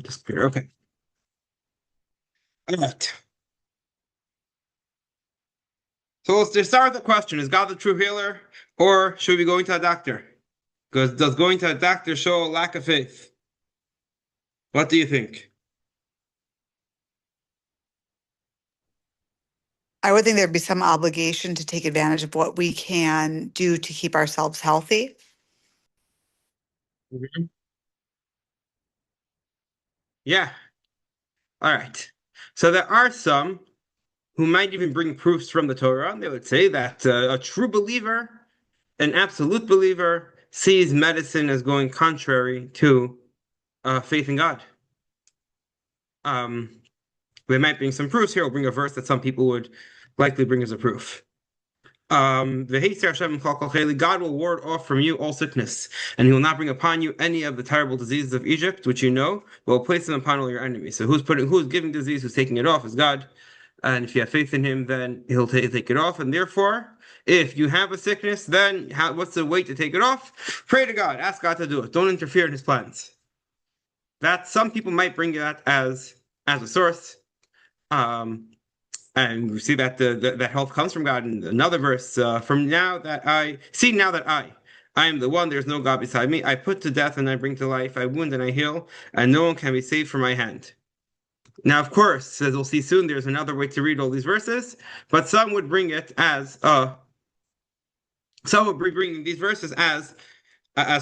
Disappear. Okay. All right. So let's start with the question: is God the true healer, or should we be going to a doctor? Because does going to a doctor show a lack of faith? What do you think? I would think there'd be some obligation to take advantage of what we can do to keep ourselves healthy. Mhm. Yeah. All right. So there are some who might even bring proofs from the Torah. They would say that a true believer, an absolute believer, sees medicine as going contrary to faith in God. Um, they might bring some proofs here. We'll bring a verse that some people would likely bring as a proof. God will ward off from you all sickness, and he will not bring upon you any of the terrible diseases of Egypt, which you know, but will place them upon all your enemies. So who's giving disease, who's taking it off is God. And if you have faith in him, then he'll take it off. And therefore, if you have a sickness, then what's the way to take it off? Pray to God, ask God to do it. Don't interfere in his plans. That some people might bring that as a source. Um, and we see that that help comes from God. In another verse, from now that I see, now that I am the one, there's no God beside me. I put to death and I bring to life. I wound and I heal, and no one can be saved from my hand. Now, of course, as we'll see soon, there's another way to read all these verses, but some would be bringing these verses as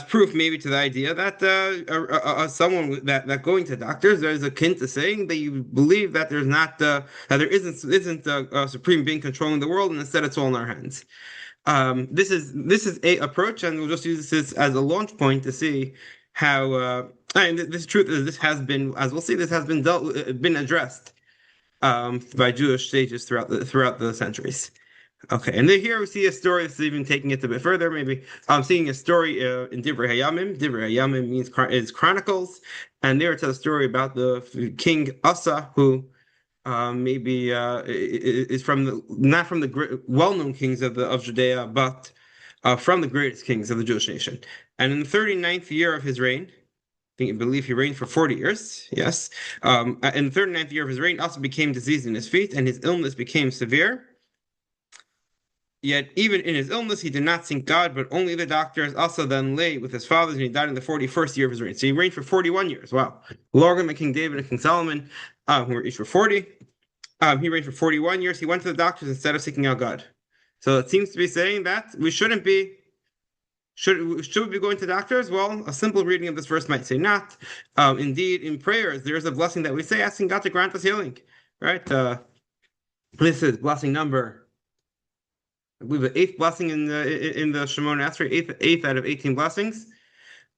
proof maybe to the idea that someone that going to doctors there's akin to saying that you believe that there's not that there isn't a supreme being controlling the world and instead it's all in our hands. This is a approach, and we'll just use this as a launch point to see how and this truth is this has been, as we'll see, this has been addressed by Jewish sages throughout the centuries. Okay, and then here we see a story that's even taking it a bit further. Maybe I'm seeing a story in Divrei Hayamim. Divrei Hayamim means is chronicles, and there it's a story about the king Asa, who maybe is from the not from the well-known kings of Judea, but from the greatest kings of the Jewish nation. And in the 39th year of his reign, I believe he reigned for 40 years. Yes, in the 39th year of his reign, Asa became diseased in his feet, and his illness became severe. Yet even in his illness, he did not seek God, but only the doctors. Also then lay with his fathers, and he died in the 41st year of his reign. So he reigned for 41 years. Wow. Longer than King David and King Solomon, who were each for 40. He reigned for 41 years. He went to the doctors instead of seeking out God. So it seems to be saying that we shouldn't be. Should we be going to doctors? Well, a simple reading of this verse might say not. Indeed, in prayers, there is a blessing that we say, asking God to grant us healing. Right? This is blessing number, I believe, the eighth blessing in the Shemona Esrei, eighth out of 18 blessings.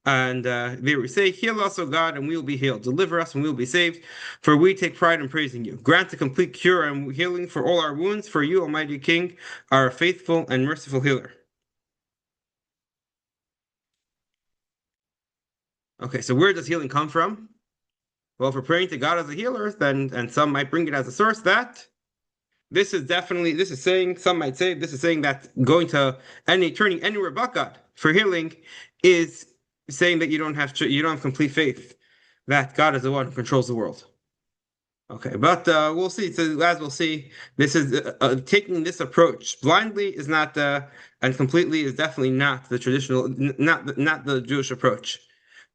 And there we say, heal us, O God, and we will be healed. Deliver us, and we will be saved. For we take pride in praising you. Grant a complete cure and healing for all our wounds. For you, Almighty King, are a faithful and merciful healer. Okay, so where does healing come from? Well, if we're praying to God as a healer, then and some might bring it as a source that this is saying, some might say, this is saying that going to turning anywhere but God for healing is saying that you don't have complete faith that God is the one who controls the world. Okay, but we'll see. So as we'll see, this is taking this approach blindly is not and completely is definitely not the traditional, not the Jewish approach.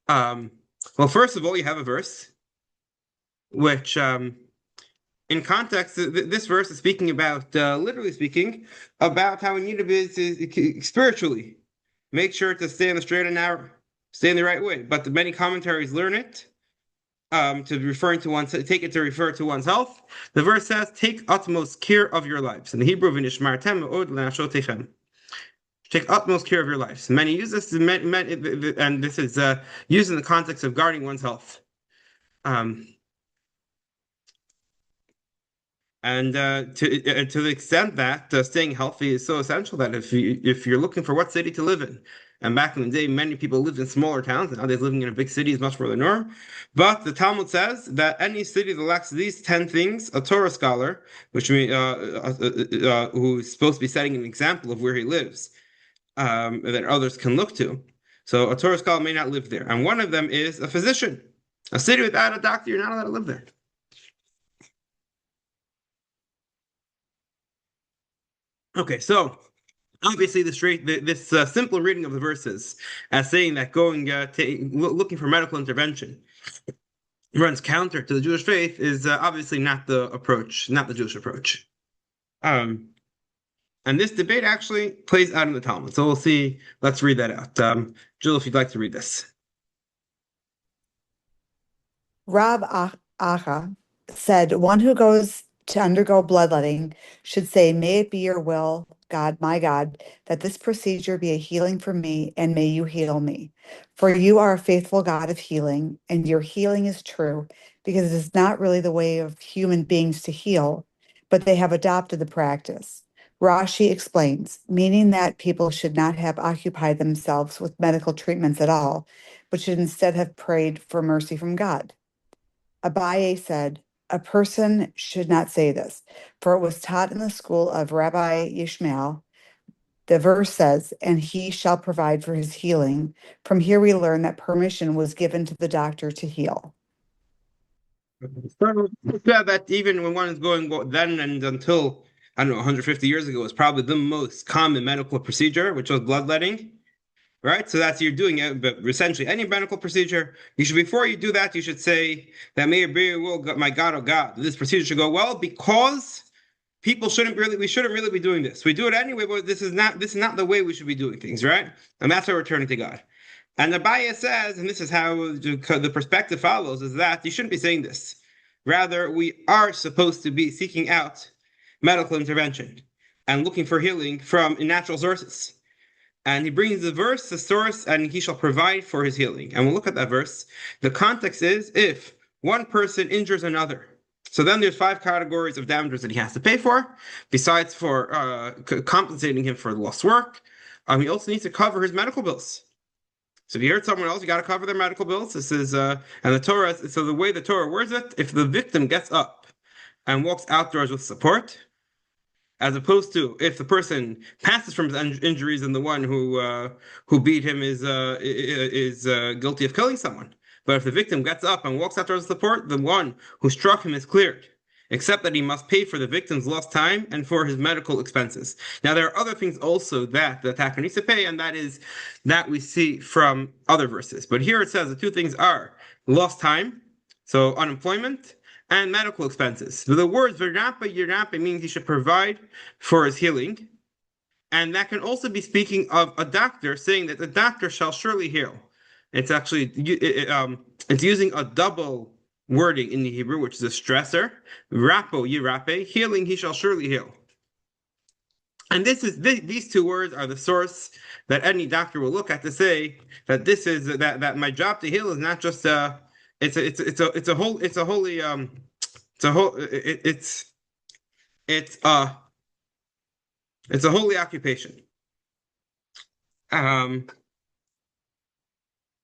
Um, well, first of all, you have a verse which in context, this verse is speaking about, literally speaking, about how we need to be spiritually. Make sure to stay on the straight and narrow, stay in the right way. But the many commentaries learn it to referring to take it to refer to one's health. The verse says, "Take utmost care of your lives." In the Hebrew, "V'nishmartem me'od lenafshotechem." Take utmost care of your lives. Many use this, and this is used in the context of guarding one's health. Um, And to the extent that staying healthy is so essential that if you're looking for what city to live in, and back in the day, many people lived in smaller towns. Nowadays, living in a big city is much more the norm. But the Talmud says that any city that lacks these 10 things, a Torah scholar, which means who is supposed to be setting an example of where he lives, that others can look to. So a Torah scholar may not live there, and one of them is a physician. A city without a doctor, you're not allowed to live there. Okay, so obviously this simple reading of the verses as saying that going looking for medical intervention runs counter to the Jewish faith is obviously not the approach, not the Jewish approach. Um, and this debate actually plays out in the Talmud. So we'll see. Let's read that out. Jill, if you'd like to read this. Rab Aha said, one who goes to undergo bloodletting should say, may it be your will, God, my God, that this procedure be a healing for me, and may you heal me. For you are a faithful God of healing, and your healing is true, because it is not really the way of human beings to heal, but they have adopted the practice. Rashi explains, meaning that people should not have occupied themselves with medical treatments at all, but should instead have prayed for mercy from God. Abaye said, a person should not say this, for it was taught in the school of Rabbi Yishmael. The verse says, and he shall provide for his healing. From here, we learn that permission was given to the doctor to heal. So, yeah, that even when one is going then and until I don't know 150 years ago was probably the most common medical procedure, which was bloodletting, right? So that's you're doing it, but essentially any medical procedure, you should before you do that, you should say that may it be your will, my God, oh God, this procedure should go well because we shouldn't really be doing this. We do it anyway, but this is not the way we should be doing things, right? And that's why we're turning to God. And the Bible says, and this is how the perspective follows, is that you shouldn't be saying this. Rather, we are supposed to be seeking out medical intervention and looking for healing from natural sources. And he brings the verse, the source, and he shall provide for his healing. And we'll look at that verse. The context is if one person injures another. So then there's five categories of damages that he has to pay for, besides for compensating him for lost work. He also needs to cover his medical bills. So if you hurt someone else, you got to cover their medical bills. This is and the Torah. So the way the Torah words it, if the victim gets up and walks outdoors with support, as opposed to if the person passes from his injuries and the one who beat him is guilty of killing someone. But if the victim gets up and walks out towards the support, the one who struck him is cleared, except that he must pay for the victim's lost time and for his medical expenses. Now there are other things also that the attacker needs to pay, and that is that we see from other verses. But here it says the two things are lost time, so unemployment, and medical expenses. So the words Virnapa Yirnapa means he should provide for his healing. And that can also be speaking of a doctor saying that the doctor shall surely heal. It's actually it's using a double wording in the Hebrew, which is a stressor. Rapo Yirape, healing he shall surely heal. And these two words are the source that any doctor will look at to say that this is that my job to heal is not just it's a holy it's a whole it's uh it's a holy occupation. Um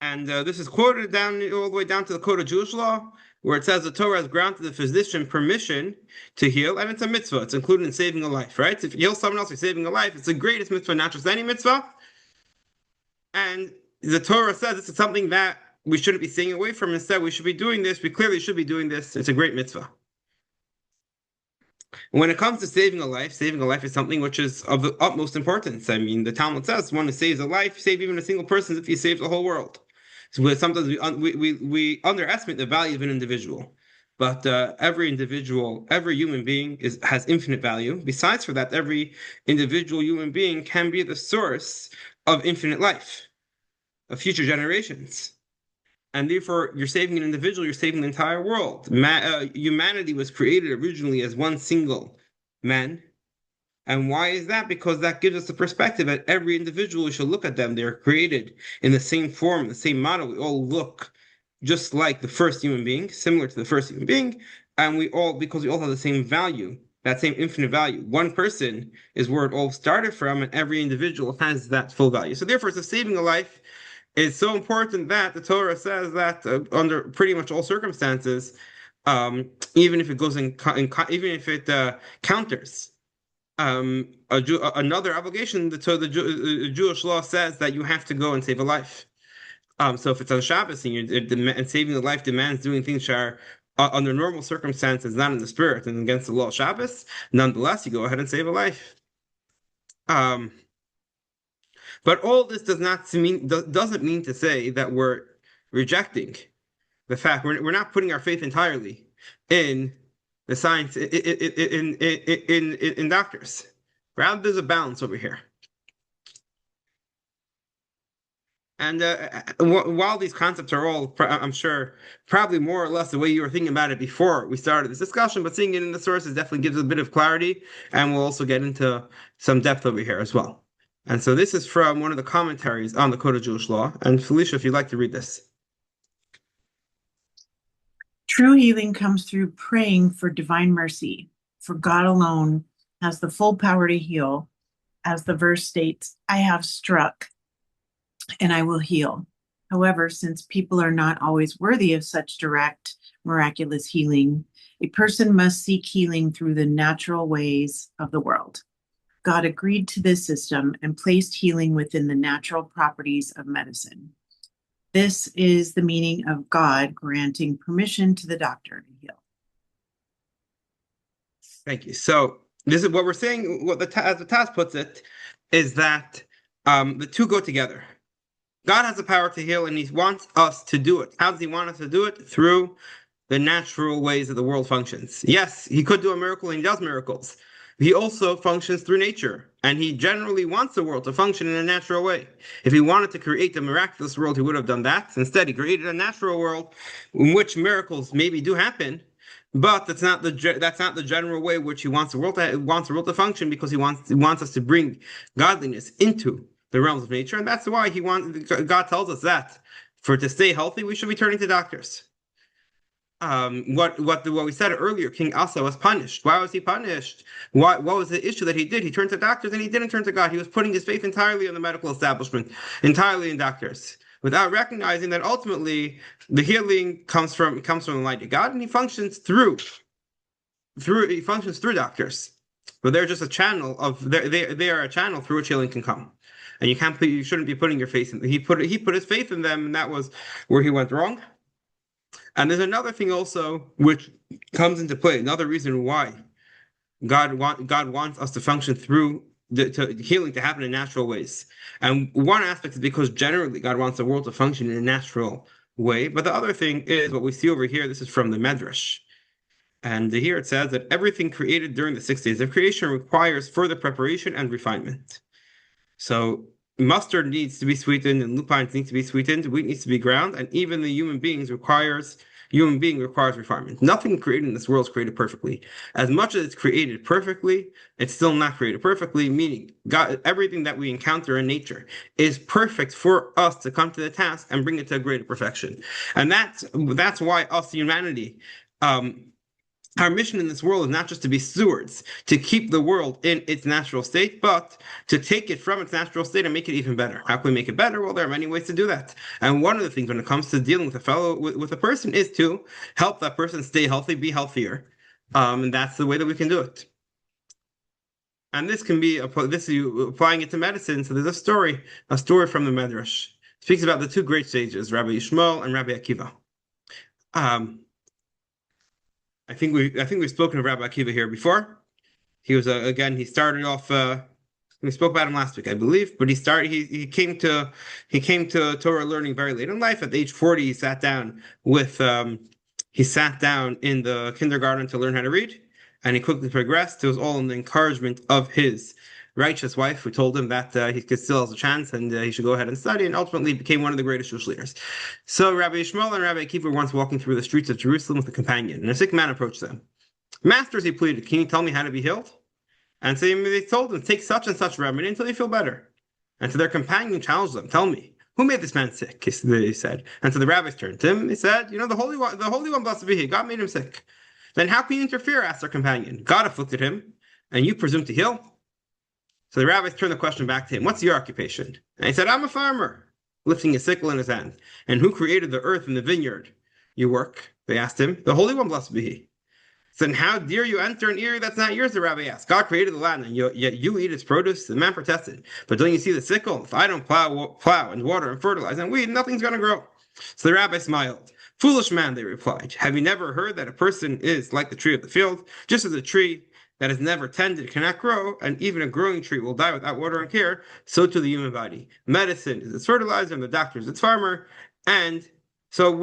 and this is quoted down all the way down to the Code of Jewish Law, where it says the Torah has granted the physician permission to heal, and it's a mitzvah. It's included in saving a life, right? If you heal someone else, you're saving a life. It's the greatest mitzvah, not just any mitzvah. And the Torah says this is something that we shouldn't be staying away from. Instead, we should be doing this. We clearly should be doing this. It's a great mitzvah. When it comes to saving a life is something which is of the utmost importance. I mean, the Talmud says one who saves a life, save even a single person if he saves the whole world. So sometimes we underestimate the value of an individual. But every individual, every human being has infinite value. Besides for that, every individual human being can be the source of infinite life, of future generations. And therefore, you're saving an individual, you're saving the entire world. Humanity was created originally as one single man. And why is that? Because that gives us the perspective that every individual, we should look at them. They're created in the same form, the same model. We all look just like the first human being, similar to the first human being. And because we all have the same value, that same infinite value. One person is where it all started from, and every individual has that full value. So therefore, it's saving a life is so important that the Torah says that under pretty much all circumstances, even if it goes even if it counters another obligation, the Jewish law says that you have to go and save a life. So if it's on Shabbos and, and saving the life demands doing things that are under normal circumstances not in the spirit and against the law of Shabbos, nonetheless, you go ahead and save a life. Um, but all this doesn't mean to say that we're rejecting the fact we're not putting our faith entirely in the science in doctors. Rather, there's a balance over here. And while these concepts are all, I'm sure, probably more or less the way you were thinking about it before we started this discussion, but seeing it in the sources definitely gives a bit of clarity, and we'll also get into some depth over here as well. And so this is from one of the commentaries on the Code of Jewish Law. And Felicia, if you'd like to read this. True healing comes through praying for divine mercy, for God alone has the full power to heal. As the verse states, I have struck and I will heal. However, since people are not always worthy of such direct, miraculous healing, a person must seek healing through the natural ways of the world. God agreed to this system and placed healing within the natural properties of medicine. This is the meaning of God granting permission to the doctor to heal. Thank you. So this is what we're saying. What as the Taz puts it, is that the two go together. God has the power to heal, and He wants us to do it. How does He want us to do it? Through the natural ways that the world functions. Yes, He could do a miracle, and He does miracles. He also functions through nature, and He generally wants the world to function in a natural way. If He wanted to create a miraculous world, He would have done that. Instead, He created a natural world in which miracles maybe do happen, but that's not the general way which He wants the world to function, because He wants us to bring godliness into the realms of nature, and that's why God tells us that to stay healthy, we should be turning to doctors. What we said earlier, King Asa was punished. Why was he punished? What was the issue that he did? He turned to doctors and he didn't turn to God. He was putting his faith entirely in the medical establishment, entirely in doctors, without recognizing that ultimately the healing comes from the light of God, and he functions through doctors. But they're just a channel of they are a channel through which healing can come. And you shouldn't be putting your faith in. He put his faith in them, and that was where he went wrong. And there's another thing also which comes into play. Another reason why God wants us to function through healing to happen in natural ways. And one aspect is because generally God wants the world to function in a natural way. But the other thing is what we see over here. This is from the Medrash. And here it says that everything created during the 6 days of creation requires further preparation and refinement. So mustard needs to be sweetened, and lupines need to be sweetened, wheat needs to be ground, and even the human being requires refinement. Nothing created in this world is created perfectly. As much as it's created perfectly, it's still not created perfectly, meaning God, everything that we encounter in nature is perfect for us to come to the task and bring it to a greater perfection. And that's why us, humanity, our mission in this world is not just to be stewards, to keep the world in its natural state, but to take it from its natural state and make it even better. How can we make it better? Well, there are many ways to do that. And one of the things when it comes to dealing with a person is to help that person stay healthy, be healthier. And that's the way that we can do it. And this can be applying it to medicine. So there's a story from the Medrash. It speaks about the two great sages, Rabbi Yishmael and Rabbi Akiva. I think we've spoken of Rabbi Akiva here before. He was he started off. We spoke about him last week, I believe. But he came to Torah learning very late in life. At age 40, he sat down in the kindergarten to learn how to read, and he quickly progressed. It was all in the encouragement of his righteous wife, who told him that he could still have a chance and he should go ahead and study, and ultimately became one of the greatest Jewish leaders. So Rabbi Yishmael and Rabbi Eikev were once walking through the streets of Jerusalem with a companion, and a sick man approached them. Masters, he pleaded, can you tell me how to be healed? And so they told him, take such and such remedy until you feel better. And so their companion challenged them, tell me, who made this man sick? They said. And so the rabbis turned to him. They said, the Holy One, blessed be He, God made him sick. Then how can you interfere? Asked their companion. God afflicted him, and you presume to heal? So the rabbis turned the question back to him. What's your occupation? And he said, I'm a farmer, lifting a sickle in his hand. And who created the earth and the vineyard? You work, they asked him. The Holy One, blessed be He. So then how dare you enter an area that's not yours, the rabbi asked. God created the land, and yet you eat its produce. The man protested. But don't you see the sickle? If I don't plow and water and fertilize and weed, nothing's going to grow. So the rabbi smiled. Foolish man, they replied. Have you never heard that a person is like the tree of the field? Just as a tree that is never tended cannot grow, and even a growing tree will die without water and care, so to the human body. Medicine is its fertilizer, and the doctor is its farmer. And so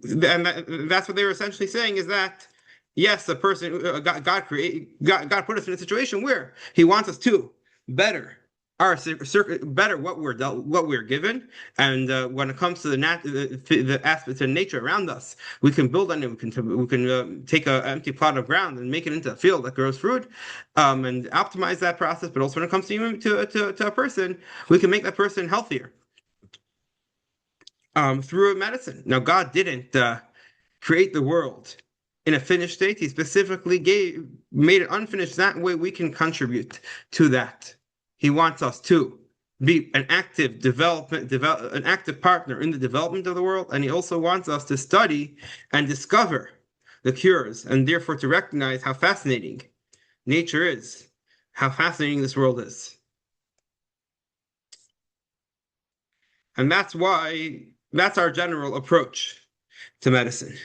that's what they were essentially saying is that yes, the person God put us in a situation where He wants us to better better what we're given, and when it comes to the aspects of nature around us, we can build on it. We can take an empty plot of ground and make it into a field that grows fruit, and optimize that process. But also when it comes to a person, we can make that person healthier through medicine. Now, God didn't create the world in a finished state. He specifically made it unfinished. That way we can contribute to that. He wants us to be an active an active partner in the development of the world, and he also wants us to study and discover the cures, and therefore to recognize how fascinating nature is, how fascinating this world is. And that's our general approach to medicine.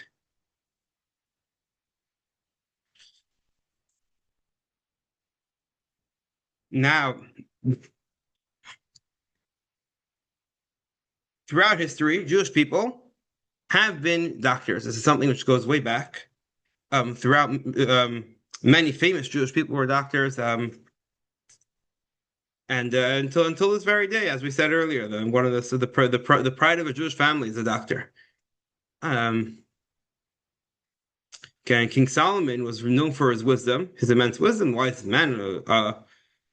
Now, throughout history, Jewish people have been doctors. This is something which goes way back. Throughout many famous Jewish people were doctors, and until this very day, as we said earlier, one of the pride of a Jewish family is a doctor. King Solomon was known for his wisdom, his immense wisdom, wisest man,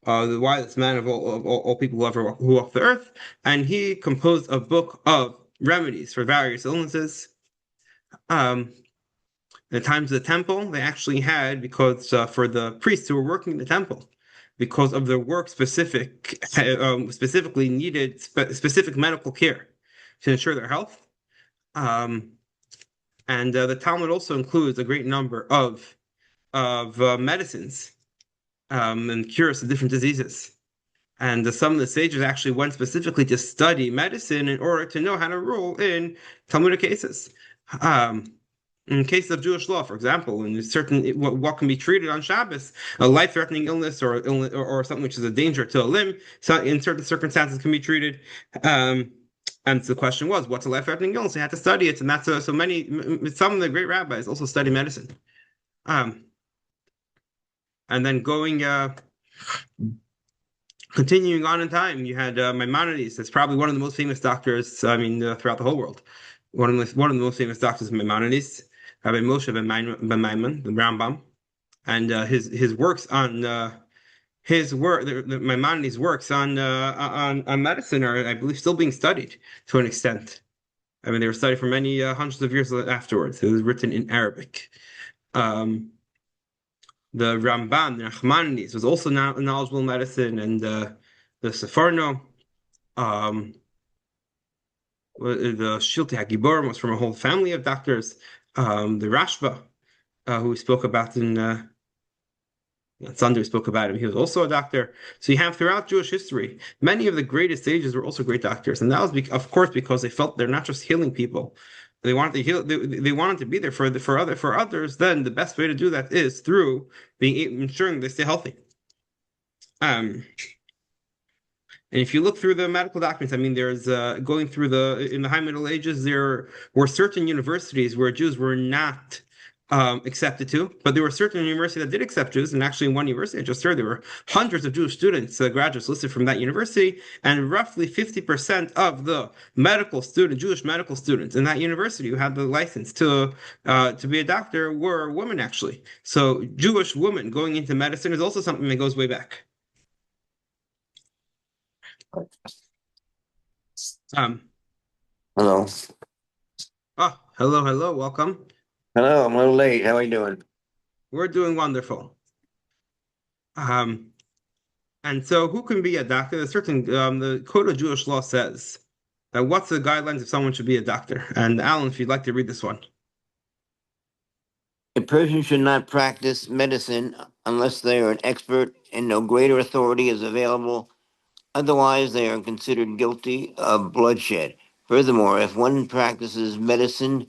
the wisest man of all people who walk the earth, and he composed a book of remedies for various illnesses. In the times of the temple, they actually had, because for the priests who were working in the temple, because of their work specifically needed specific medical care to ensure their health. And the Talmud also includes a great number of medicines and cures of different diseases. And some of the sages actually went specifically to study medicine in order to know how to rule in Talmudic cases. In case of Jewish law, for example, in what can be treated on Shabbos, a life-threatening illness or something which is a danger to a limb, so in certain circumstances can be treated. And the question was, what's a life-threatening illness? They had to study it, and that's some of the great rabbis also study medicine. And then continuing on in time, you had Maimonides. That's probably one of the most famous doctors. Throughout the whole world, one of the most famous doctors, Maimonides, Rabbi Moshe ben Maimon, the Rambam, and his works on Maimonides' works on medicine are, I believe, still being studied to an extent. I mean, they were studied for many hundreds of years afterwards. It was written in Arabic. The Ramban, Nachmanides, was also knowledgeable in medicine, and the Sefarno, the Shiltei HaGiborim was from a whole family of doctors. The Rashba, who we spoke about in Sunday, we spoke about him. He was also a doctor. So you have throughout Jewish history, many of the greatest sages were also great doctors, and that was, of course, because they felt they're not just healing people. They wanted to heal. They wanted to be there for others. Then the best way to do that is through ensuring they stay healthy. And if you look through the medical documents, I mean, there's going through in the High Middle Ages, there were certain universities where Jews were not accepted to, but there were certain universities that did accept Jews, and actually in one university I just heard there were hundreds of Jewish students, graduates listed from that university, and roughly 50% of the Jewish medical students in that university who had the license to be a doctor were women, actually. So Jewish women going into medicine is also something that goes way back. Hello. Oh, hello, welcome. Hello, I'm a little late. How are you doing? We're doing wonderful. And so who can be a doctor? The Code of Jewish Law says what's the guidelines if someone should be a doctor? And Alan, if you'd like to read this one. A person should not practice medicine unless they are an expert and no greater authority is available. Otherwise, they are considered guilty of bloodshed. Furthermore, if one practices medicine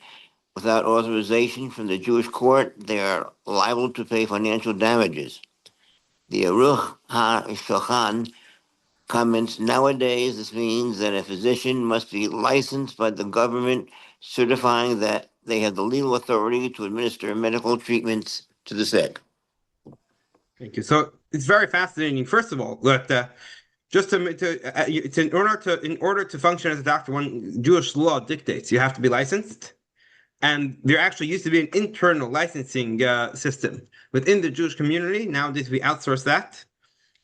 without authorization from the Jewish court, they are liable to pay financial damages. The Aruch HaShulchan comments, nowadays this means that a physician must be licensed by the government, certifying that they have the legal authority to administer medical treatments to the sick. Thank you. So it's very fascinating. First of all, that just it's in order to function as a doctor, one Jewish law dictates you have to be licensed, and there actually used to be an internal licensing system within the Jewish community. Nowadays, we outsource that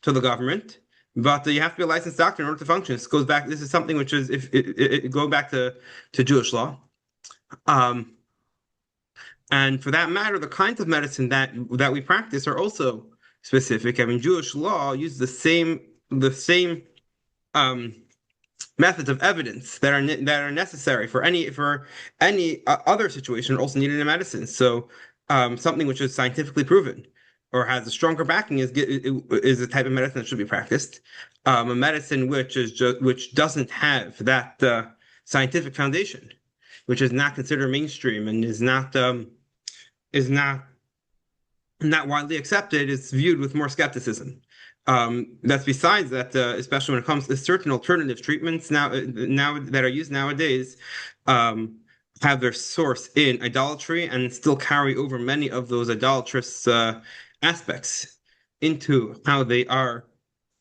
to the government, but you have to be a licensed doctor in order to function. This goes back. This is something which is if it go back to Jewish law. Um, and for that matter, the kinds of medicine that we practice are also specific. I mean, Jewish law uses the same um, methods of evidence that are necessary for any other situation also needed in medicine. So something which is scientifically proven or has a stronger backing is a type of medicine that should be practiced. A medicine which doesn't have that scientific foundation, which is not considered mainstream and is not widely accepted, is viewed with more skepticism. That's besides that, especially when it comes to certain alternative treatments now that are used nowadays, have their source in idolatry and still carry over many of those idolatrous aspects into how they are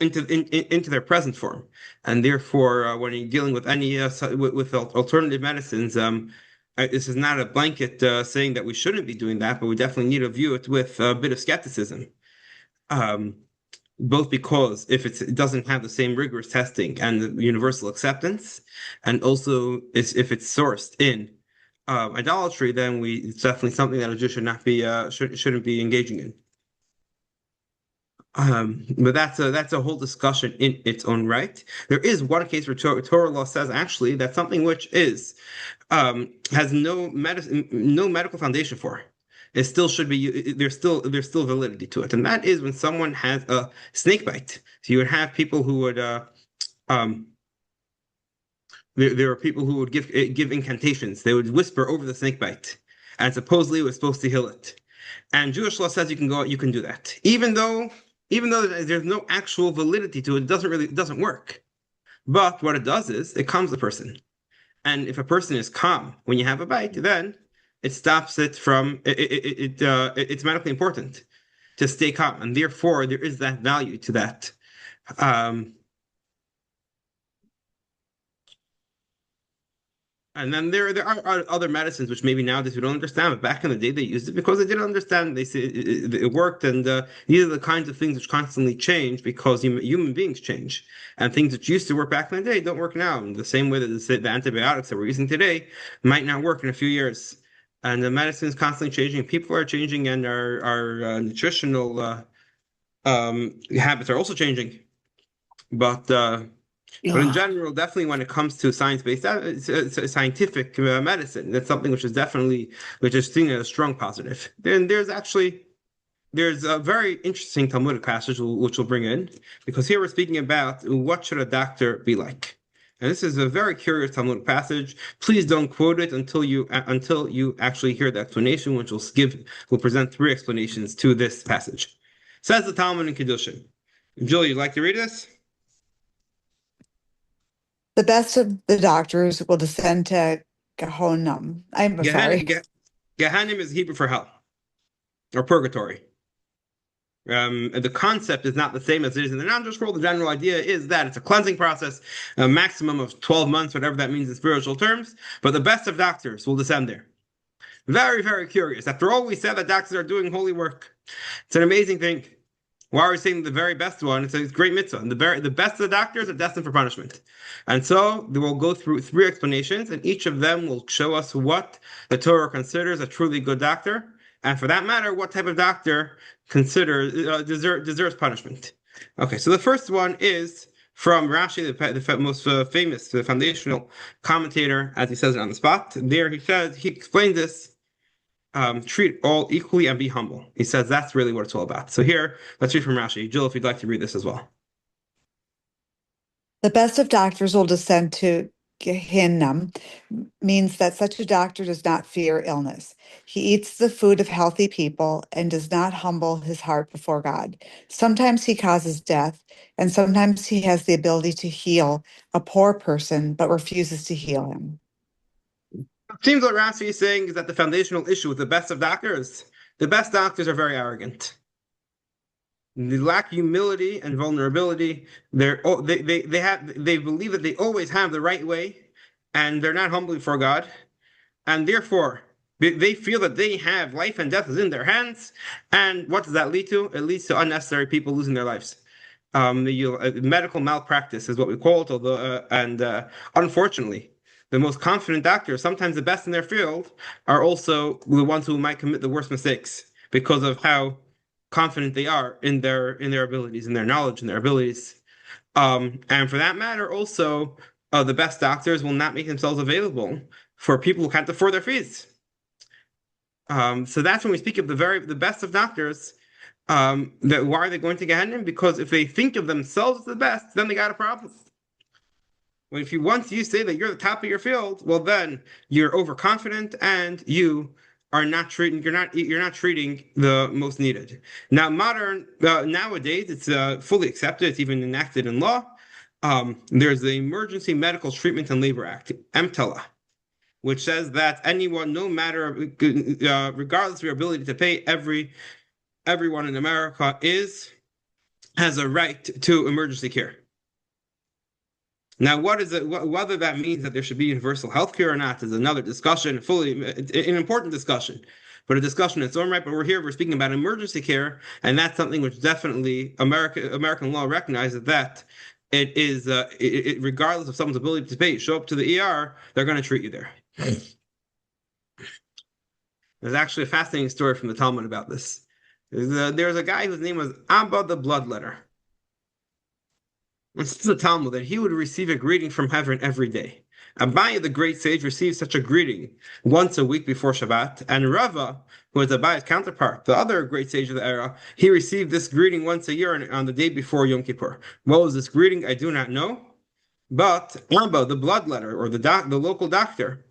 into their present form, and therefore, when you're dealing with any with alternative medicines, this is not a blanket saying that we shouldn't be doing that, but we definitely need to view it with a bit of skepticism. Um, Both because if it doesn't have the same rigorous testing and the universal acceptance, and also if it's sourced in idolatry, then it's definitely something that a Jew should not be shouldn't be engaging in. But that's a whole discussion in its own right. There is one case where Torah law says actually that something which is has no medical foundation for it still should be there's still validity to it, and that is when someone has a snake bite. So you would have people who would um there are people who would give incantations. They would whisper over the snake bite, and supposedly it was supposed to heal it. And Jewish law says you can do that, even though there's no actual validity to it. It doesn't work. But what it does is it calms the person. And if a person is calm when you have a bite, then it stops it from it's medically important to stay calm, and therefore there is that value to that. Um, And then there are other medicines which maybe nowadays we don't understand, but back in the day they used it because they didn't understand. They say it worked, and these are the kinds of things which constantly change because human beings change, and things that used to work back in the day don't work now. In the same way that the antibiotics that we're using today might not work in a few years, and the medicine is constantly changing. People are changing, and our nutritional habits are also changing. But in Ugh. general, definitely when it comes to science-based, scientific medicine, that's something which is seen as a strong positive. Then there's a very interesting Talmudic passage which we'll bring in, because here we're speaking about what should a doctor be like. And this is a very curious Talmudic passage. Please don't quote it until you actually hear the explanation, which will present three explanations to this passage. Says the Talmud in Kiddushin. Julie, you'd like to read this? The best of the doctors will descend to Gehonom. I'm Gehenna, sorry. Gehenna is Hebrew for hell or purgatory. The concept is not the same as it is in the non-Jewish world. The general idea is that it's a cleansing process, a maximum of 12 months, whatever that means in spiritual terms. But the best of doctors will descend there. Very, very curious. After all, we said that doctors are doing holy work. It's an amazing thing. Why are we saying the very best one? It's a great mitzvah. And the best of the doctors are destined for punishment. And so we'll go through three explanations, and each of them will show us what the Torah considers a truly good doctor, and for that matter, what type of doctor deserves punishment. Okay, so the first one is from Rashi, the most famous, the foundational commentator, as he says it on the spot. There he explains this treat all equally and be humble. He says that's really what it's all about. So here, let's read from Rashi. Jill, if you'd like to read this as well. The best of doctors will descend to Gehinnom means that such a doctor does not fear illness. He eats the food of healthy people and does not humble his heart before God. Sometimes he causes death, and sometimes he has the ability to heal a poor person, but refuses to heal him. It seems what Rashi is saying is that the foundational issue with the best doctors are very arrogant. They lack humility and vulnerability. They believe that they always have the right way, and they're not humble before God, and therefore they feel that they have life and death is in their hands. And what does that lead to? It leads to unnecessary people losing their lives. Medical malpractice is what we call it. Although, unfortunately, the most confident doctors, sometimes the best in their field, are also the ones who might commit the worst mistakes because of how confident they are in their abilities, in their knowledge, and their abilities. And for that matter, also, the best doctors will not make themselves available for people who can't afford their fees. So that's when we speak of the best of doctors. That why are they going to Gehenna? Because if they think of themselves as the best, then they got a problem. Well, if once you say that you're the top of your field, well then you're overconfident and you are not treating you're not treating the most needed. Now, nowadays it's fully accepted. It's even enacted in law. There's the Emergency Medical Treatment and Labor Act, EMTALA, which says that anyone, no matter regardless of your ability to pay, everyone in America has a right to emergency care. Now, whether that means that there should be universal health care or not is another discussion, an important discussion, but a discussion in its own right. But we're speaking about emergency care, and that's something which definitely American law recognizes that it is, regardless of someone's ability to pay, show up to the ER, they're going to treat you there. There's actually a fascinating story from the Talmud about this. There's a guy whose name was Abba the Bloodletter. This is a Talmud that he would receive a greeting from heaven every day. Abaye, the great sage, received such a greeting once a week before Shabbat, and Rava, who was Abaye's counterpart, the other great sage of the era, he received this greeting once a year on the day before Yom Kippur. What was this greeting? I do not know, but Abba, the bloodletter, or the local doctor,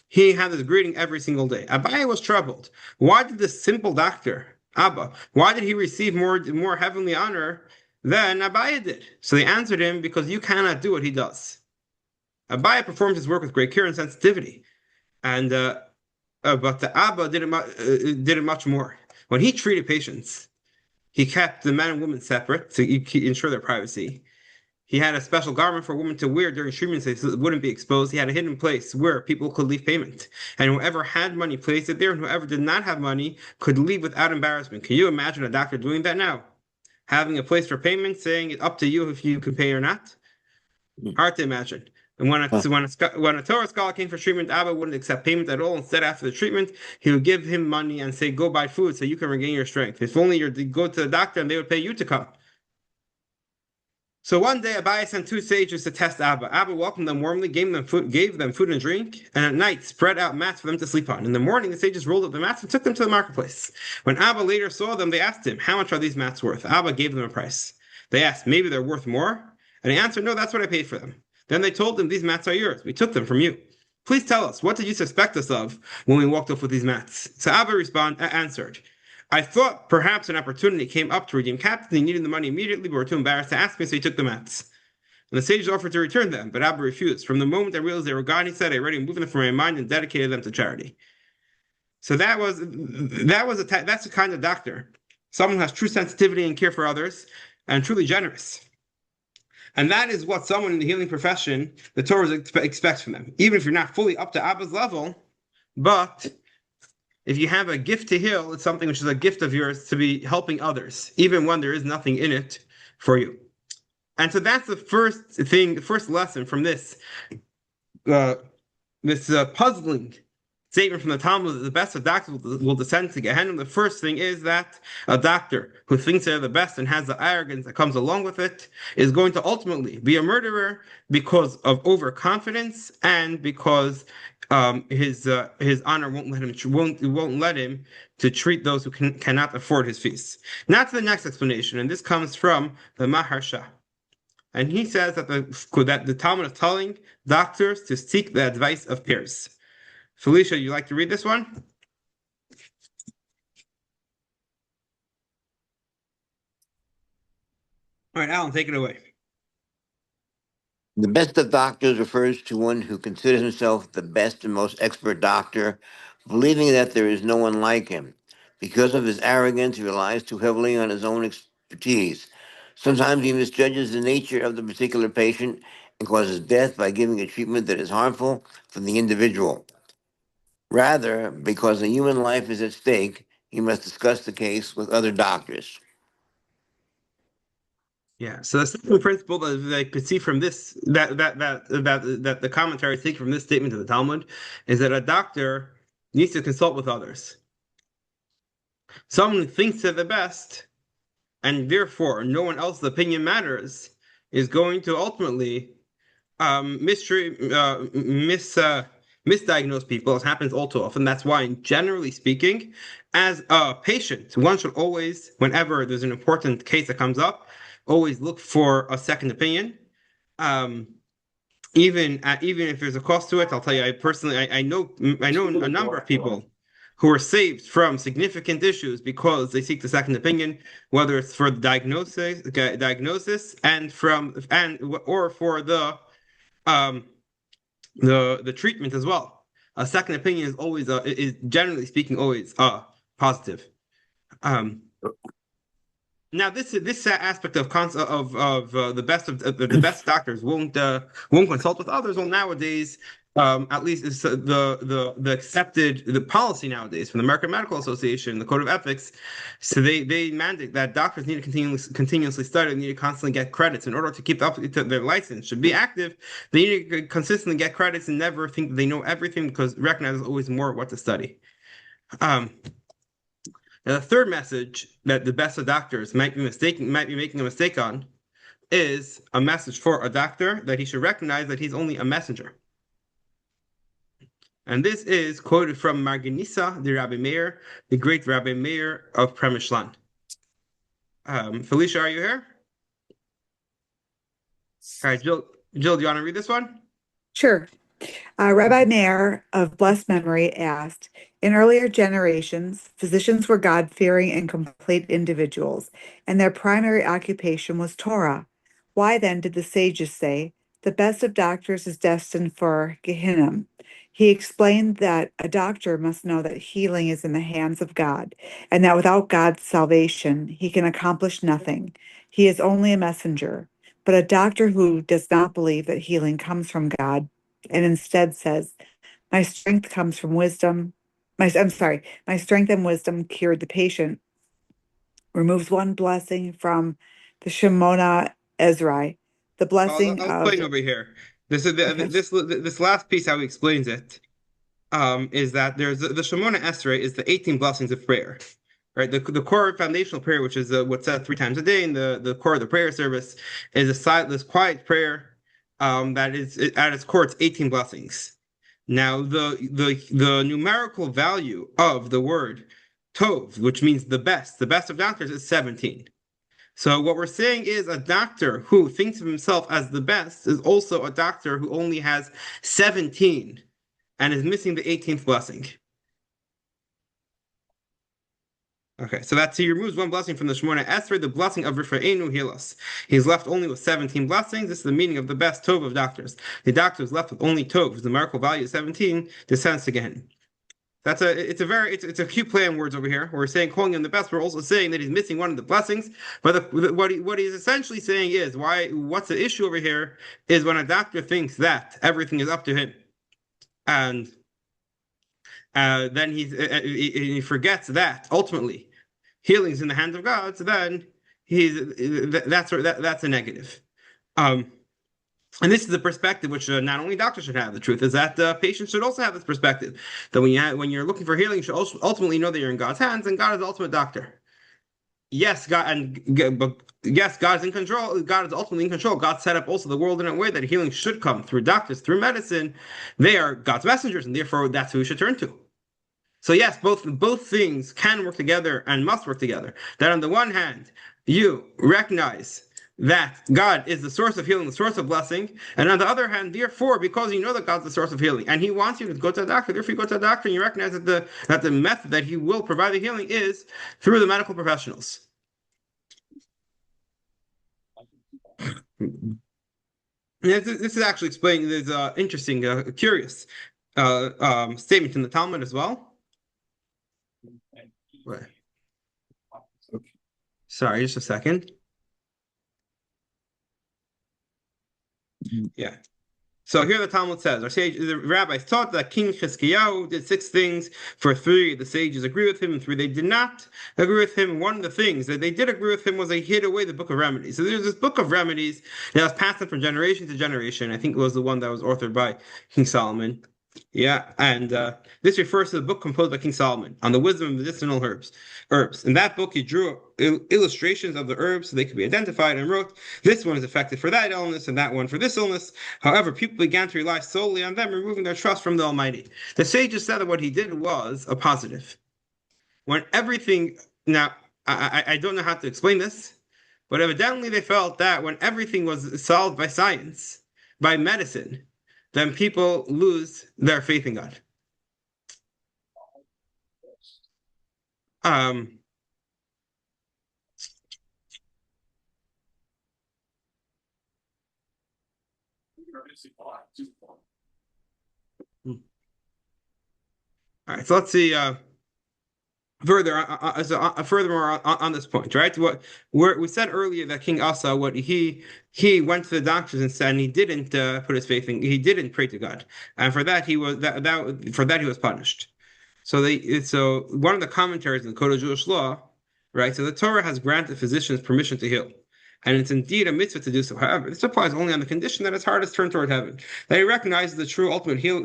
he had this greeting every single day. Abaye was troubled. Why did this simple doctor, Abba, why did he receive more heavenly honor than Abaye did? So they answered him, because you cannot do what he does. Abaye performed his work with great care and sensitivity, but the Abba did it much more. When he treated patients, he kept the men and women separate to ensure their privacy. He had a special garment for women to wear during treatment so it wouldn't be exposed. He had a hidden place where people could leave payment. And whoever had money placed it there, and whoever did not have money could leave without embarrassment. Can you imagine a doctor doing that now? Having a place for payment, saying it's up to you if you can pay or not? Hard to imagine. And when a Torah scholar came for treatment, Abba wouldn't accept payment at all. Instead, after the treatment, he would give him money and say, go buy food so you can regain your strength. If only you go to the doctor and they would pay you to come. So one day, Abaye sent two sages to test Abba. Abba welcomed them warmly, gave them food and drink, and at night spread out mats for them to sleep on. In the morning, the sages rolled up the mats and took them to the marketplace. When Abba later saw them, they asked him, how much are these mats worth? Abba gave them a price. They asked, maybe they're worth more? And he answered, no, that's what I paid for them. Then they told him, these mats are yours. We took them from you. Please tell us, what did you suspect us of when we walked off with these mats? So Abba answered, I thought perhaps an opportunity came up to redeem captain. He needed the money immediately, but were too embarrassed to ask me, so he took the mats. And the sages offered to return them, but Abba refused. From the moment I realized they were gone, he said, I already moved them from my mind and dedicated them to charity. So that's the kind of doctor, someone who has true sensitivity and care for others, and truly generous. And that is what someone in the healing profession, the Torah expects from them. Even if you're not fully up to Abba's level, but if you have a gift to heal, it's something which is a gift of yours to be helping others, even when there is nothing in it for you. And so that's the first lesson from this puzzling statement from the Talmud that the best of doctors will descend to Gehenna. The first thing is that a doctor who thinks they're the best and has the arrogance that comes along with it is going to ultimately be a murderer because of overconfidence and because his honor won't let him to treat those who cannot afford his fees. Now to the next explanation, and this comes from the Maharsha. And he says that the Talmud is telling doctors to seek the advice of peers. Felicia, you like to read this one? All right, Alan, take it away. The best of doctors refers to one who considers himself the best and most expert doctor, believing that there is no one like him. Because of his arrogance, he relies too heavily on his own expertise. Sometimes he misjudges the nature of the particular patient and causes death by giving a treatment that is harmful for the individual. Rather, because a human life is at stake, he must discuss the case with other doctors. Yeah. So the second principle that they could see from this that the commentaries take from this statement of the Talmud is that a doctor needs to consult with others. Someone who thinks they're the best, and therefore no one else's opinion matters, is going to ultimately mistreat, misdiagnose people, as happens all too often. That's why, generally speaking, as a patient, one should always, whenever there's an important case that comes up, always look for a second opinion. Um, even if there's a cost to it, I'll tell you, I know a number of people who are saved from significant issues because they seek the second opinion, whether it's for the diagnosis or for um the treatment as well. A second opinion is generally speaking always positive. Um, Now, this aspect of the best of the best doctors won't consult with others. Well, nowadays, at least it's the accepted the policy nowadays from the American Medical Association, the Code of Ethics. So they mandate that doctors need to continuously study, need to constantly get credits in order to keep up to their license should be active. They need to consistently get credits and never think that they know everything because recognize there's always more what to study. Um, Now, the third message that the best of doctors might be making a mistake on is a message for a doctor that he should recognize that he's only a messenger. And this is quoted from Marganisa, the Rabbi Meir, the great Rabbi Meir of Premishlan. Felicia, are you here? All right, Jill, do you want to read this one? Sure. Rabbi Meir of blessed memory asked, in earlier generations, physicians were God-fearing and complete individuals, and their primary occupation was Torah. Why then did the sages say, the best of doctors is destined for Gehinnom? He explained that a doctor must know that healing is in the hands of God, and that without God's salvation, he can accomplish nothing. He is only a messenger. But a doctor who does not believe that healing comes from God and instead says, my strength comes from wisdom. My strength and wisdom cured the patient, removes one blessing from the Shemona Ezrai, the blessing I'll of, explain over here. okay, This last piece how he explains it is that there's the Shemona Esrei is the 18 blessings of prayer. Right, the core foundational prayer, which is what's said 3 times a day, and the core of the prayer service is a silent, quiet prayer. That is at its core, it's 18 blessings. Now, the numerical value of the word tov, which means the best of doctors, is 17. So what we're saying is a doctor who thinks of himself as the best is also a doctor who only has 17 and is missing the 18th blessing. Okay, so he removes one blessing from the Shemona Esrei, the blessing of Rifa'enu Hilas. He's left only with 17 blessings. This is the meaning of the best Tov of doctors. The doctor is left with only Tov. The numerical value is 17, descends to Gehenna. It's a cute play on words over here. We're saying calling him the best. We're also saying that he's missing one of the blessings. But what he's essentially saying is what's the issue over here is when a doctor thinks that everything is up to him, and then he forgets that ultimately healing is in the hands of God. So then that's a negative. Um, and this is a perspective which not only doctors should have. The truth is that patients should also have this perspective that when you're looking for healing, you should also ultimately know that you're in God's hands, and God is the ultimate doctor. yes, but yes, God is in control. God is ultimately in control. God set up also the world in a way that healing should come through doctors, through medicine. They are God's messengers, and therefore that's who we should turn to. So yes, both things can work together and must work together. That on the one hand, you recognize that God is the source of healing, the source of blessing, and on the other hand, therefore, because you know that God's the source of healing, and He wants you to go to a doctor, therefore you go to a doctor, and you recognize that the method that He will provide the healing is through the medical professionals. This is actually explaining. There's an interesting, curious statement in the Talmud as well. Wait. Sorry, just a second. Yeah. So here the Talmud says, the rabbis taught that King Chizkiyahu did 6 things. For 3, the sages agree with him, and 3, they did not agree with him. One of the things that they did agree with him was they hid away the book of remedies. So there's this book of remedies that was passed on from generation to generation. I think it was the one that was authored by King Solomon. Yeah, and this refers to the book composed by King Solomon on the wisdom of medicinal herbs. In that book, he drew illustrations of the herbs so they could be identified and wrote, this one is effective for that illness and that one for this illness. However, people began to rely solely on them, removing their trust from the Almighty. The sages said that what he did was a positive. When everything, now, I don't know how to explain this, but evidently they felt that when everything was solved by science, by medicine, then people lose their faith in God. Um, all right, so let's see furthermore on this point, right? We said earlier that King Asa, what he went to the doctors and said, and he didn't put his faith in, he didn't pray to God, and for that he was for that he was punished. So one of the commentaries in the Code of Jewish Law, right? So the Torah has granted physicians permission to heal, and it's indeed a mitzvah to do so. However, this applies only on the condition that his heart is turned toward heaven, that he recognizes the true ultimate healing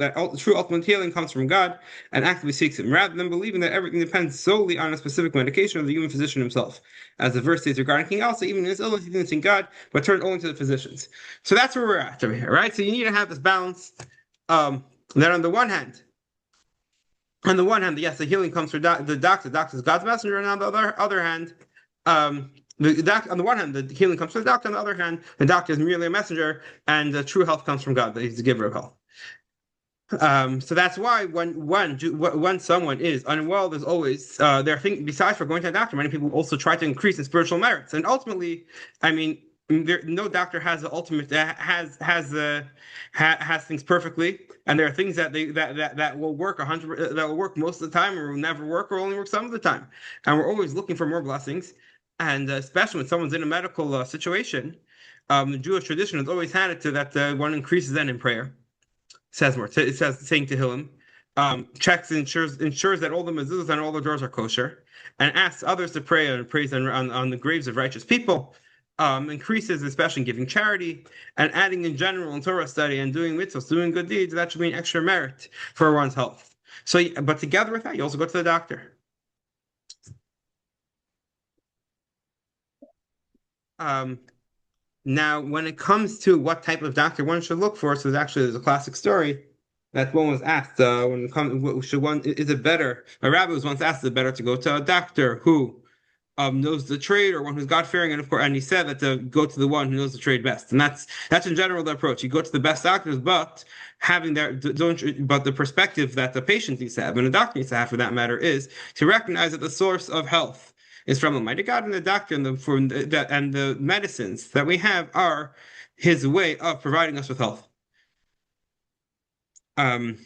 comes from God, and actively seeks Him, rather than believing that everything depends solely on a specific medication of the human physician himself. As the verse states regarding King Asa, even in his illness, he didn't see God, but turned only to the physicians. So that's where we're at over here, right? So you need to have this balance. That on the one hand, yes, the healing comes from the doctor. The doctor is God's messenger, and on the other hand, on the one hand, the healing comes from the doctor. On the other hand, the doctor is merely a messenger, and the true health comes from God. That He's the giver of health. So that's why when someone is unwell, there's always there are things besides for going to a doctor. Many people also try to increase in spiritual merits, and ultimately, I mean, no doctor has the ultimate has things perfectly, and there are things that will work 100 that will work most of the time, or will never work, or only work some of the time, and we're always looking for more blessings, and especially when someone's in a medical situation, the Jewish tradition has always had it to that one increases then in prayer. Says more. It says saying to him, checks and ensures that all the mezuzahs and all the doors are kosher, and asks others to pray and praise on the graves of righteous people. Increases, especially in giving charity and adding in general in Torah study and doing mitzvahs, doing good deeds. That should be an extra merit for one's health. So, but together with that, you also go to the doctor. Now, when it comes to what type of doctor one should look for, so there's a classic story that one was asked when it comes, is it better? A rabbi was once asked, is it better to go to a doctor who knows the trade or one who's God fearing, and of course, and he said that to go to the one who knows the trade best, and that's in general the approach. You go to the best doctors, but but the perspective that the patient needs to have, and the doctor needs to have, for that matter, is to recognize that the source of health is from Almighty God, and the doctor and the medicines that we have are His way of providing us with health. Um,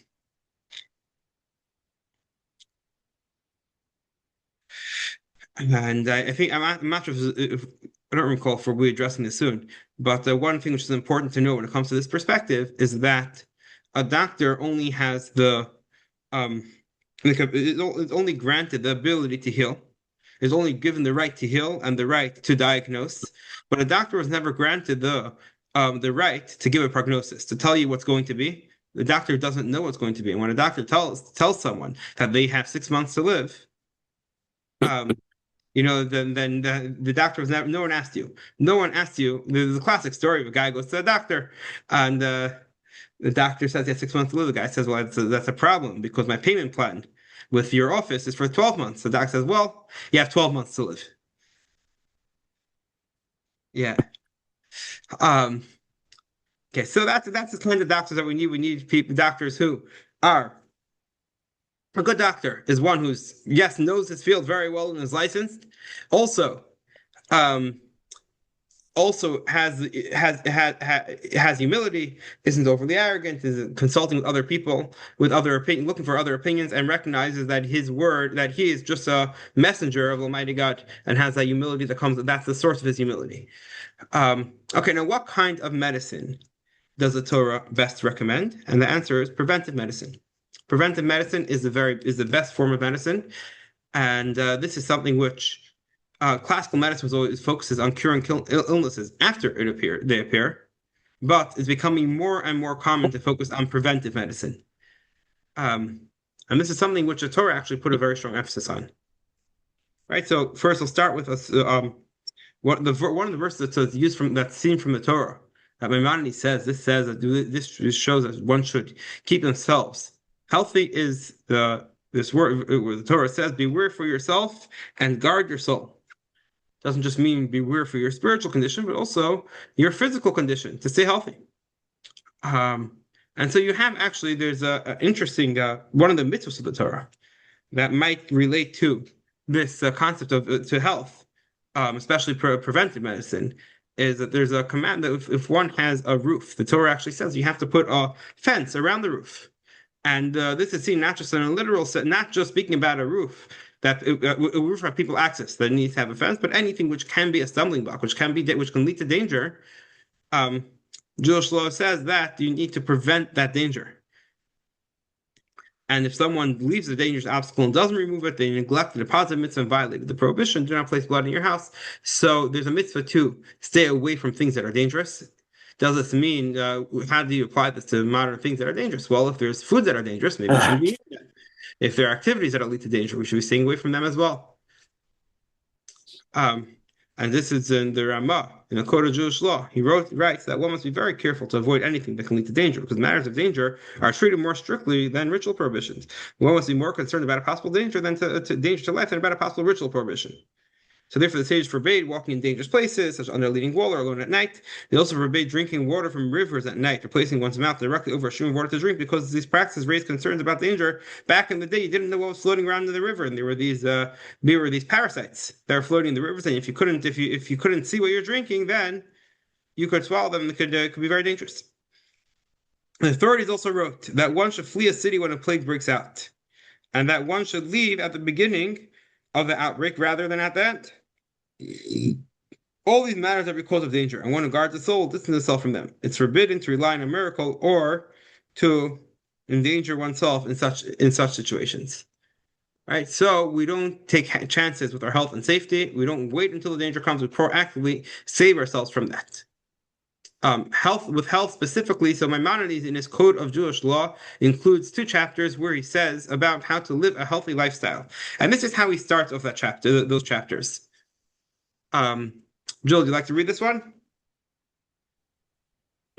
And I think I'm not sure if I don't recall if we'll be addressing this soon, but one thing which is important to know when it comes to this perspective is that a doctor only has is only granted the ability to heal, is only given the right to heal and the right to diagnose, but a doctor was never granted the right to give a prognosis, to tell you what's going to be. The doctor doesn't know what's going to be, and when a doctor tells someone that they have 6 months to live, um, then the doctor was never. No one asked you. No one asked you. There's a classic story of a guy goes to the doctor, and the doctor says he has 6 months to live. The guy says, "Well, that's a problem because my payment plan with your office is for 12 months." The doctor says, "Well, you have 12 months to live." Yeah. Um. Okay. So that's the kind of doctors that we need. We need doctors who are a good doctor is one who's yes knows his field very well and is licensed. Also, um, also has humility, isn't overly arrogant, is consulting with other people, with other opinion, looking for other opinions, and recognizes that his word, that he is just a messenger of Almighty God, and has that humility that comes. That's the source of his humility. Okay, now what kind of medicine does the Torah best recommend? And the answer is preventive medicine. Preventive medicine is the best form of medicine, and this is something which classical medicine always focuses on curing illnesses after they appear, but it's becoming more and more common to focus on preventive medicine. Um, and this is something which the Torah actually put a very strong emphasis on. Right. So first, we'll start with us. One of the verses that's seen from the Torah that Maimonides says. This says that this shows that one should keep themselves healthy. Is this word where the Torah says, "Beware for yourself and guard your soul." Doesn't just mean beware for your spiritual condition, but also your physical condition to stay healthy. And so you have actually there's a interesting one of the mitzvahs of the Torah that might relate to this concept of to health, especially preventive medicine, is that there's a command that if one has a roof, the Torah actually says you have to put a fence around the roof. And this is seen not just in a literal sense, not just speaking about a roof, that a roof that people access that needs to have a fence, but anything which can be a stumbling block, which can lead to danger. Um, Jewish law says that you need to prevent that danger. And if someone leaves the dangerous obstacle and doesn't remove it, they neglected a positive mitzvah and violated the prohibition. Do not place blood in your house. So there's a mitzvah to stay away from things that are dangerous. Does this mean, how do you apply this to modern things that are dangerous? Well, if there's foods that are dangerous, maybe we shouldn't be eating them. If there are activities that lead to danger, we should be staying away from them as well. Um, and this is in the Ramah, in a code of Jewish law. He writes that one must be very careful to avoid anything that can lead to danger, because matters of danger are treated more strictly than ritual prohibitions. One must be more concerned about a possible danger than to danger to life than about a possible ritual prohibition. So therefore, the sages forbade walking in dangerous places, such as under a leading wall or alone at night. They also forbade drinking water from rivers at night, or placing one's mouth directly over a stream of water to drink, because these practices raised concerns about danger. Back in the day, you didn't know what was floating around in the river, and there were these parasites that were floating in the rivers. And if you couldn't see what you're drinking, then you could swallow them. It could be very dangerous. The authorities also wrote that one should flee a city when a plague breaks out, and that one should leave at the beginning of the outbreak rather than at the end. All these matters are because of danger, and one who guards the soul distances himself from them. It's forbidden to rely on a miracle or to endanger oneself in such situations. Right? So we don't take chances with our health and safety. We don't wait until the danger comes. We proactively save ourselves from that. Health specifically, so Maimonides in his Code of Jewish Law includes 2 chapters where he says about how to live a healthy lifestyle. And this is how he starts off those chapters. Jill, would you like to read this one?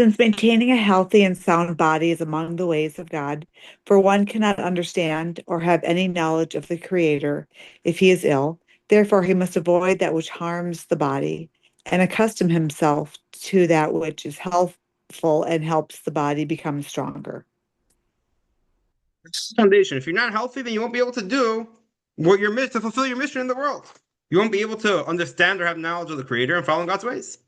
Since maintaining a healthy and sound body is among the ways of God, for one cannot understand or have any knowledge of the Creator if he is ill. Therefore, he must avoid that which harms the body and accustom himself to that which is healthful and helps the body become stronger. Foundation. If you're not healthy, then you won't be able to do what you're to fulfill your mission in the world. You won't be able to understand or have knowledge of the Creator and follow God's ways.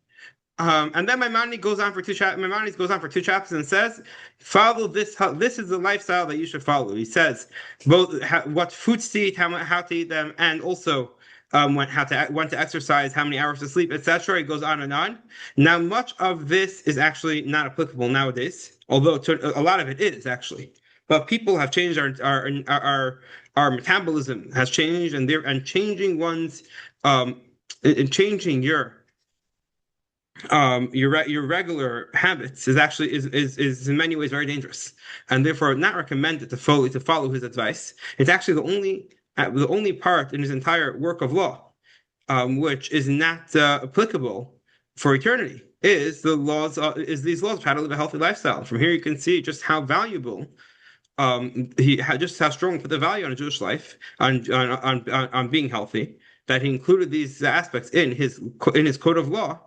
And then Maimonides goes on for 2 chapters and says, "Follow this. This is the lifestyle that you should follow." He says both what foods to eat, how to eat them, and also when to exercise, how many hours to sleep, etc. He goes on and on. Now, much of this is actually not applicable nowadays, although a lot of it is actually. But people have changed our metabolism has changed, and changing one's and changing your regular habits is in many ways very dangerous, and therefore not recommended to follow his advice. It's actually the only part in his entire work of law which is not applicable for eternity, is these laws of how to live a healthy lifestyle. From here, you can see just how valuable just how strong he put the value on a Jewish life, on being healthy, that he included these aspects in his code of law,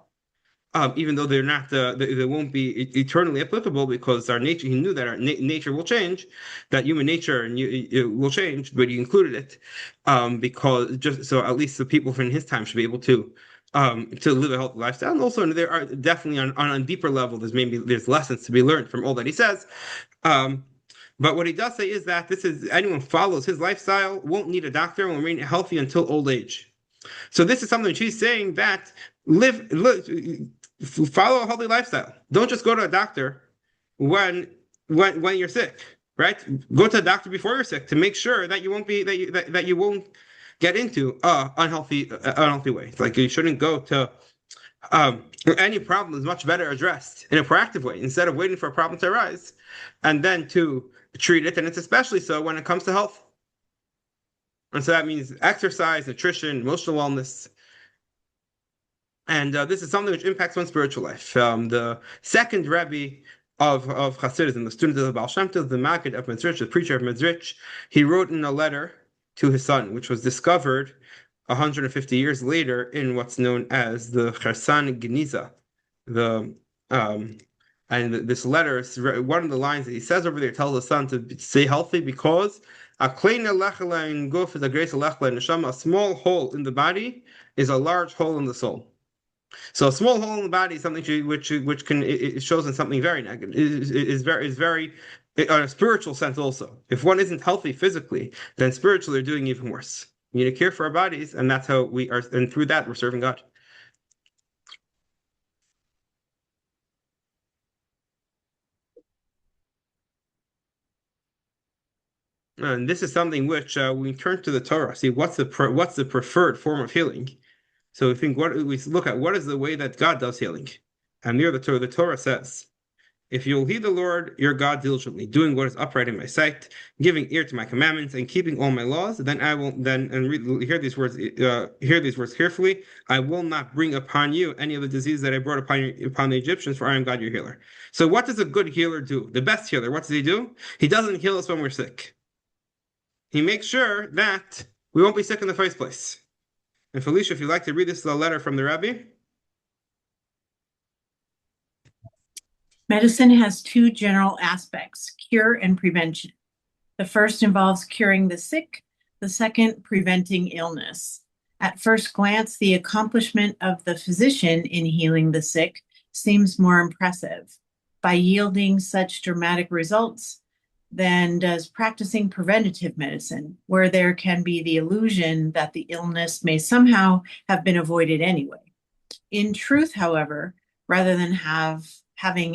even though they're not they won't be eternally applicable, because our nature, he knew that our nature will change, that human nature it will change, but he included it because just so at least the people from his time should be able to live a healthy lifestyle. And also there are definitely on a deeper level, there's lessons to be learned from all that he says. um, but what he does say is that anyone follows his lifestyle won't need a doctor and will remain healthy until old age. So this is something she's saying, that live, follow a healthy lifestyle. Don't just go to a doctor when you're sick, right? Go to a doctor before you're sick to make sure that you won't be that you won't get into unhealthy way. It's like you shouldn't go to any problem is much better addressed in a proactive way instead of waiting for a problem to arise and then to treat it. And it's especially so when it comes to health. And so that means exercise, nutrition, emotional wellness. And this is something which impacts one's spiritual life. The second Rebbe of Hasidism, the student of the Baal Shem Tov, the Maggid of Mezrich, the preacher of Mezrich, he wrote in a letter to his son, which was discovered 150 years later in what's known as the Chersan Geniza. This letter, one of the lines that he says over there, tells the son to stay healthy because a small hole in the body is a large hole in the soul. So a small hole in the body is something which can it shows in something very negative. Is very on a spiritual sense also. If one isn't healthy physically, then spiritually they're doing even worse. We need to care for our bodies, and that's how we are, and through that we're serving God. And this is something which we turn to the Torah, see what's the preferred form of healing. So we look at what is the way that God does healing, and near the Torah says, if you'll heed the Lord your God diligently, doing what is upright in my sight, giving ear to my commandments, and keeping all my laws, then I will hear these words carefully. I will not bring upon you any of the disease that I brought upon the Egyptians, for I am God your healer. So what does a good healer do? The best healer, what does he do? He doesn't heal us when we're sick. He makes sure that we won't be sick in the first place. And Felicia, if you'd like to read this letter from the Rebbe. Medicine has two general aspects, cure and prevention. The first involves curing the sick, the second, preventing illness. At first glance, the accomplishment of the physician in healing the sick seems more impressive. By yielding such dramatic results, than does practicing preventative medicine, where there can be the illusion that the illness may somehow have been avoided anyway. In truth, however, rather than having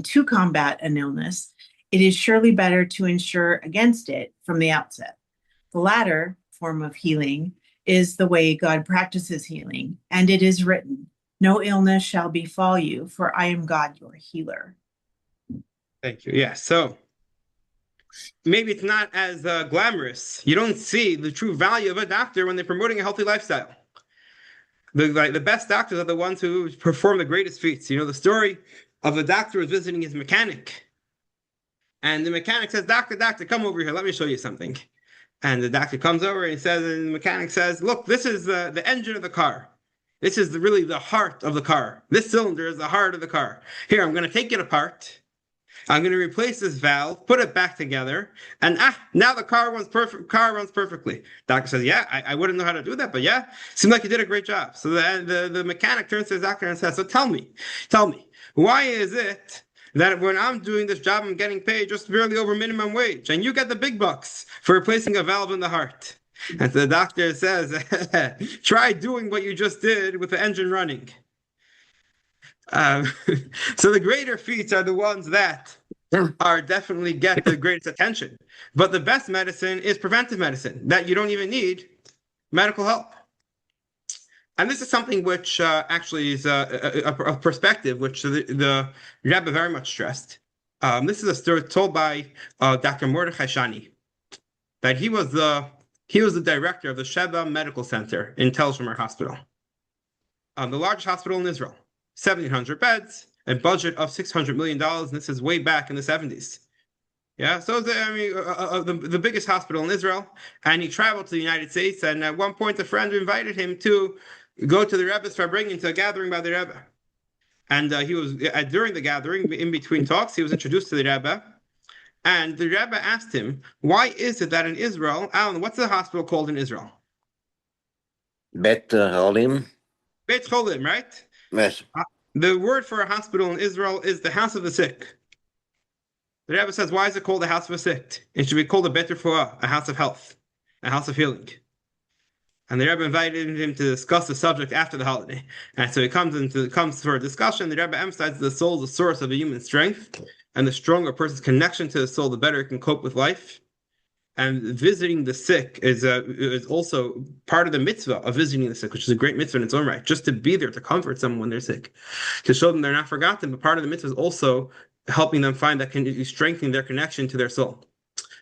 to combat an illness, it is surely better to ensure against it from the outset. The latter form of healing is the way God practices healing, and it is written, "No illness shall befall you, for I am God your healer." Thank you. Yeah, so maybe it's not as glamorous. You don't see the true value of a doctor when they're promoting a healthy lifestyle. The best doctors are the ones who perform the greatest feats. You know, the story of the doctor who was visiting his mechanic. And the mechanic says, doctor, come over here. Let me show you something. And the doctor comes over and the mechanic says, look, this is the engine of the car. This is really the heart of the car. This cylinder is the heart of the car. Here, I'm going to take it apart. I'm going to replace this valve, put it back together, and now the car runs perfectly. Doctor says, yeah, I wouldn't know how to do that, but yeah, seems like you did a great job. So the mechanic turns to his doctor and says, so tell me, why is it that when I'm doing this job, I'm getting paid just barely over minimum wage, and you get the big bucks for replacing a valve in the heart? And the doctor says, try doing what you just did with the engine running. So the greater feats are the ones that are definitely get the greatest attention. But the best medicine is preventive medicine, that you don't even need medical help. And this is something which actually is a perspective which the Rebbe very much stressed. This is a story told by Dr. Mordechai Shani, that he was He was the director of the Sheba Medical Center in Tel Shomar Hospital, the largest hospital in Israel, 1,700 beds, a budget of $600 million, and this is way back in the 70s. Yeah, so the biggest hospital in Israel, and he traveled to the United States. And at one point, a friend invited him to go to the Rebbe's Farbrengen to a gathering by the Rebbe. And he was during the gathering, in between talks, he was introduced to the Rebbe, and the Rebbe asked him, "Why is it that in Israel, Alan, what's the hospital called in Israel?" Bet Holim. Beit Cholim, right? Yes. The word for a hospital in Israel is the house of the sick. The Rebbe says, why is it called a house of the sick? It should be called a bet refuah, a house of health, a house of healing. And the Rebbe invited him to discuss the subject after the holiday. And so he comes for a discussion. The Rebbe emphasizes the soul is the source of a human strength, and the stronger a person's connection to the soul, the better it can cope with life. And visiting the sick is also part of the mitzvah of visiting the sick, which is a great mitzvah in its own right, just to be there to comfort someone when they're sick, to show them they're not forgotten. But part of the mitzvah is also helping them find that can strengthening their connection to their soul.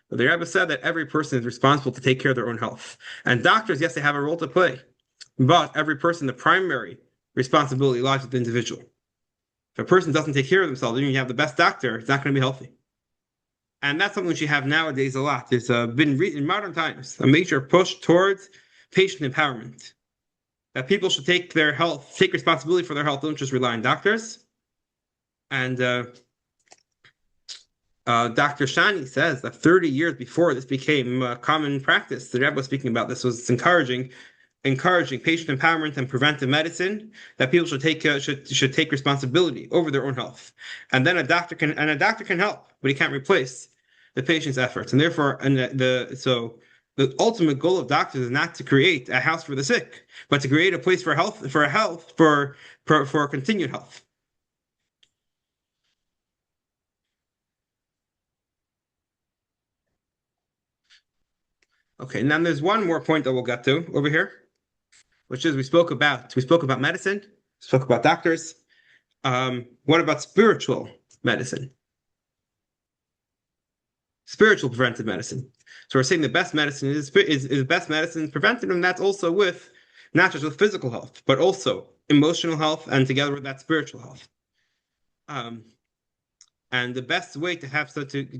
But the Rebbe said that every person is responsible to take care of their own health. And doctors, yes, they have a role to play, but every person, the primary responsibility lies with the individual. If a person doesn't take care of themselves, even if you have the best doctor, it's not going to be healthy. And that's something which you have nowadays a lot. There's been in modern times a major push towards patient empowerment. That people should take their health, take responsibility for their health, don't just rely on doctors. And Dr. Shani says that 30 years before this became common practice, the Rebbe was speaking about this, was encouraging patient empowerment and preventive medicine, that people should take responsibility over their own health. And then a doctor can help, but he can't replace the patient's efforts. And therefore, the ultimate goal of doctors is not to create a house for the sick, but to create a place for continued health. Okay, now there's one more point that we'll get to over here, which is we spoke about medicine, spoke about doctors. What about spiritual medicine? Spiritual preventive medicine. So we're saying the best medicine is best medicine preventive, and that's also with not just with physical health, but also emotional health, and together with that spiritual health. And the best way to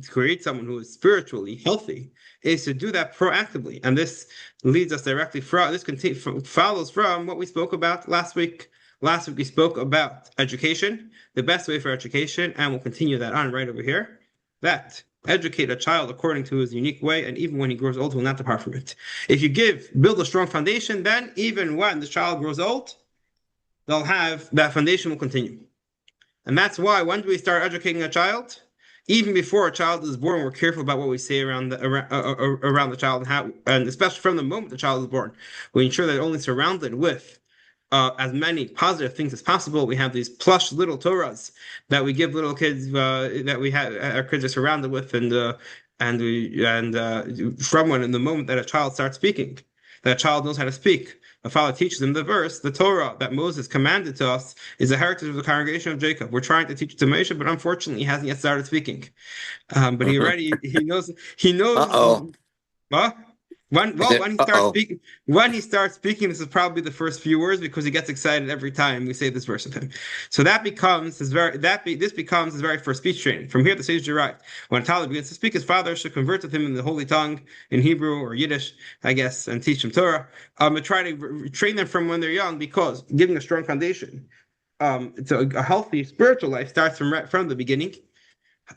create someone who is spiritually healthy is to do that proactively. And this leads us directly follows from what we spoke about last week. Last week we spoke about education, the best way for education, and we'll continue that on right over here. That educate a child according to his unique way, and even when he grows old, will not depart from it. If you build a strong foundation, then even when the child grows old, that foundation will continue. And that's why when do we start educating a child? Even before a child is born, we're careful about what we say around the child, and especially from the moment the child is born, we ensure that only surrounded with as many positive things as possible. We have these plush little Torahs that we give little kids, that we have our kids are surrounded with, from when in the moment that a child starts speaking, that child knows how to speak. A father teaches him the verse, the Torah that Moses commanded to us is a heritage of the congregation of Jacob. We're trying to teach it to Moshe, but unfortunately he hasn't yet started speaking. But he knows. Uh-oh. What? When he starts speaking, this is probably the first few words, because he gets excited every time we say this verse with him. So this becomes his very first speech training. From here, the sages derive. When a child begins to speak, his father should converse with him in the holy tongue, in Hebrew or Yiddish, I guess, and teach them Torah. But try to train them from when they're young, because giving a strong foundation to a healthy spiritual life starts from the beginning,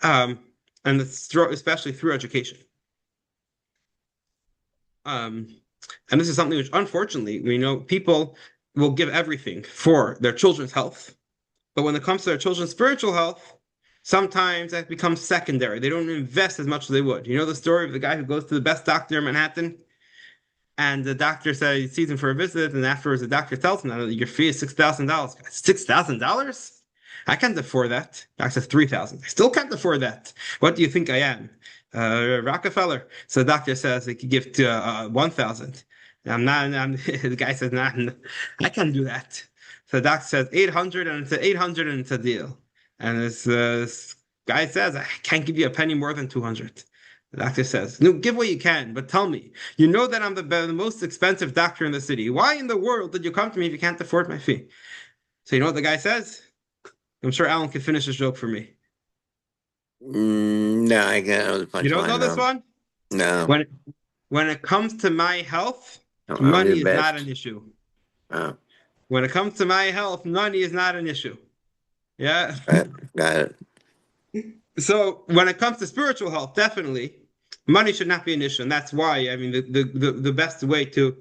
and especially through education. And this is something which, unfortunately, we know people will give everything for their children's health. But when it comes to their children's spiritual health, sometimes that becomes secondary. They don't invest as much as they would. You know the story of the guy who goes to the best doctor in Manhattan? And the doctor says he sees him for a visit, and afterwards the doctor tells him that your fee is $6,000. $6,000? I can't afford that. Doctor says $3,000. I still can't afford that. What do you think I am? Rockefeller. So the doctor says he could give to 1,000. The guy says, nah, I can't do that. So the doctor says 800, and it's 800, and it's a deal. And this guy says, I can't give you a penny more than 200. The doctor says, no, give what you can, but tell me, you know that I'm the most expensive doctor in the city. Why in the world did you come to me if you can't afford my fee? So you know what the guy says? I'm sure Alan can finish this joke for me. No, I got know the You don't know punchline this though. one? No, When when it comes to my health, I'm your money is not an best. issue. Oh, When it comes to my health, money is not an issue. Yeah. got it. So when it comes to spiritual health, definitely money should not be an issue, and that's why I mean the best way to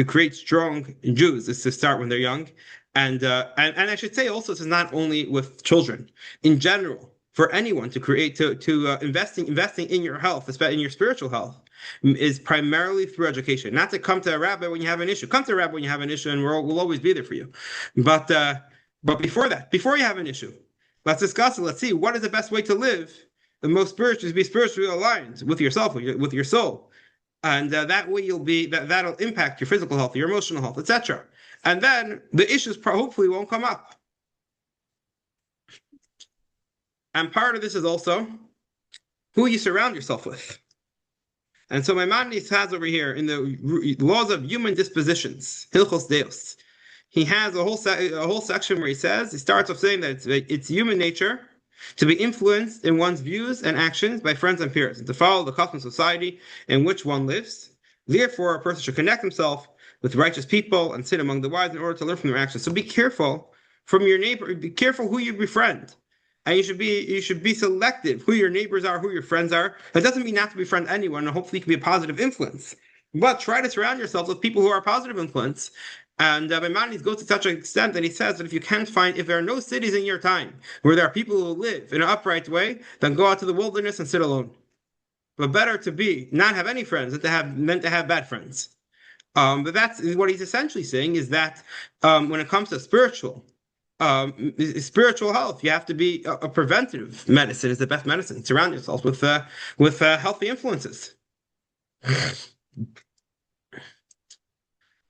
create strong Jews is to start when they're young, and I should say also this is not only with children in general for anyone to create to investing in your health, especially in your spiritual health, is primarily through education. Not to come to a rabbi when you have an issue. Come to a rabbi when you have an issue, and we'll always be there for you. But before that, before you have an issue. Let's discuss it. Let's see what is the best way to live. The most spiritual is be spiritually aligned with yourself, with your soul, and that way you'll be that'll impact your physical health, your emotional health, etc. And then the issues hopefully won't come up. And part of this is also who you surround yourself with. And so Maimonides has over here in the laws of human dispositions, Hilchos Deos. He has a whole section where he starts off saying that it's human nature to be influenced in one's views and actions by friends and peers, and to follow the custom society in which one lives. Therefore, a person should connect himself with righteous people and sit among the wise in order to learn from their actions. So be careful from your neighbor. Be careful who you befriend. And you should be selective who your neighbors are, who your friends are. That doesn't mean not to befriend anyone, and hopefully you can be a positive influence. But try to surround yourself with people who are a positive influence. And Maimonides goes to such an extent that he says that if there are no cities in your time where there are people who live in an upright way, then go out to the wilderness and sit alone. But better to be not have any friends than to have bad friends. But that's what he's essentially saying is that when it comes to spiritual health, you have to be a preventative medicine is the best medicine. Surround yourself with healthy influences.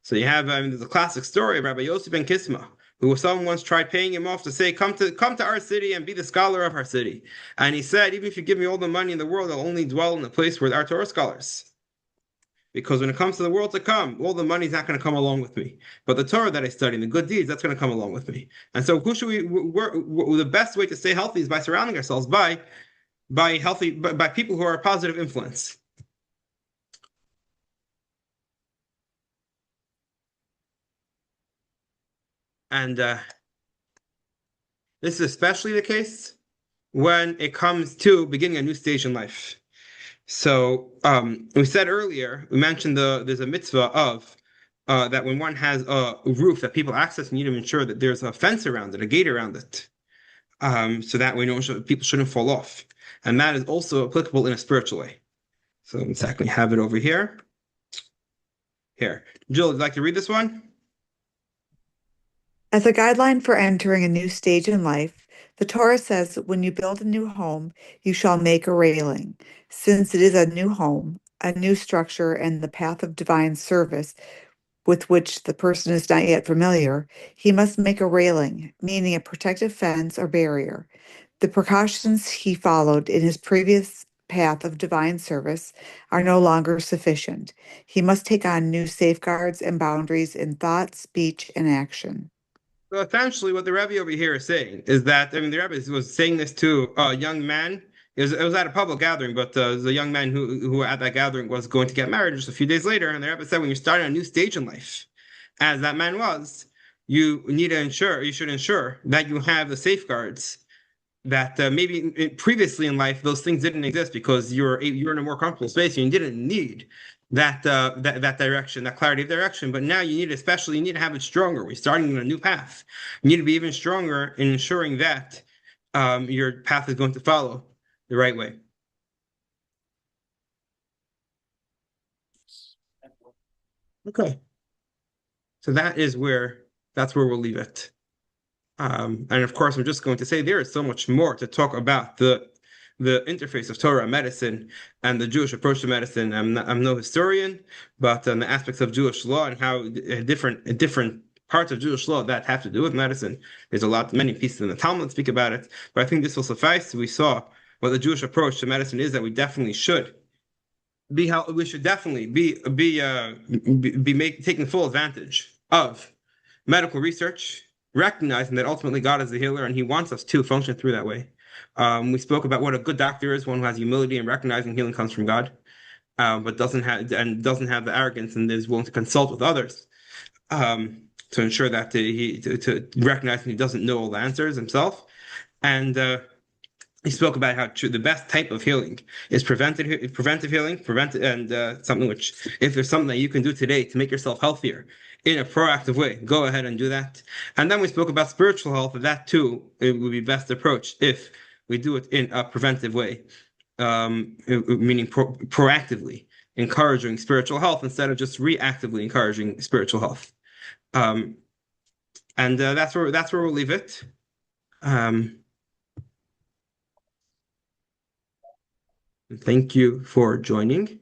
So you have, there's a classic story of Rabbi Yossi ben Kisma, who someone once tried paying him off to say, come to our city and be the scholar of our city. And he said, even if you give me all the money in the world, I'll only dwell in the place where there are Torah scholars. Because when it comes to the world to come, all the money's not going to come along with me. But the Torah that I study and the good deeds, that's going to come along with me. And so who should the best way to stay healthy is by surrounding ourselves by people who are a positive influence. And this is especially the case when it comes to beginning a new stage in life. So we said earlier, we mentioned there's a mitzvah of that when one has a roof that people access, you need to ensure that there's a fence around it, a gate around it, so that way people shouldn't fall off. And that is also applicable in a spiritual way. So let's actually have it over here. Here, Jill, would you like to read this one? As a guideline for entering a new stage in life, the Torah says when you build a new home, you shall make a railing. Since it is a new home, a new structure, and the path of divine service with which the person is not yet familiar, he must make a railing, meaning a protective fence or barrier. The precautions he followed in his previous path of divine service are no longer sufficient. He must take on new safeguards and boundaries in thought, speech, and action. So essentially, what the Rebbe over here is saying is that the Rebbe was saying this to a young man. It was at a public gathering, but the young man who at that gathering was going to get married just a few days later. And the Rebbe said, when you're starting a new stage in life, as that man was, you should ensure that you have the safeguards that maybe previously in life those things didn't exist because you're in a more comfortable space and you didn't need that direction, that clarity of direction. But now you need to have it stronger. We're starting on a new path. You need to be even stronger in ensuring that your path is going to follow the right way. Okay, so that's where we'll leave it. And of course, I'm just going to say there is so much more to talk about the interface of Torah, medicine, and the Jewish approach to medicine. I'm no historian, but the aspects of Jewish law and how different parts of Jewish law that have to do with medicine. There's many pieces in the Talmud speak about it, but I think this will suffice. We saw what the Jewish approach to medicine is, that we definitely should be how we should definitely be taking full advantage of medical research, recognizing that ultimately God is the healer and He wants us to function through that way. We spoke about what a good doctor is, one who has humility and recognizing healing comes from God, but doesn't have the arrogance and is willing to consult with others to ensure that to recognizing he doesn't know all the answers himself. And he spoke about how the best type of healing is preventive healing, something which, if there's something that you can do today to make yourself healthier in a proactive way, go ahead and do that. And then we spoke about spiritual health, and that too, it would be best approach if we do it in a preventive way, meaning proactively encouraging spiritual health instead of just reactively encouraging spiritual health. Um, and that's where we'll leave it. Um, Thank you for joining.